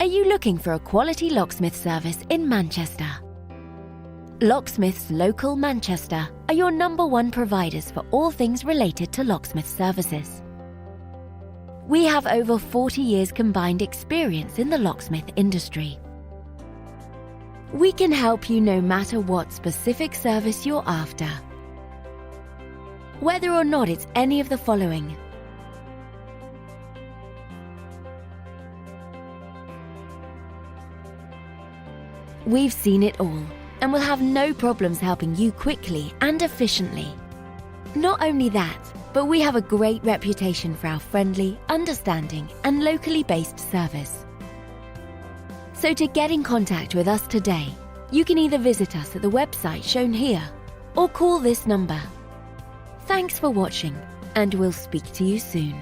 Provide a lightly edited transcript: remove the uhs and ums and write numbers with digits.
Are you looking for a quality locksmith service in Manchester? Locksmiths Local Manchester are your #1 providers for all things related to locksmith services. We have over 40 years combined experience in the locksmith industry. We can help you no matter what specific service you're after. Whether or not it's any of the following: we've seen it all and will have no problems helping you quickly and efficiently. Not only that, but we have a great reputation for our friendly, understanding, and locally based service. So to get in contact with us today, you can either visit us at the website shown here or call this number. Thanks for watching, and we'll speak to you soon.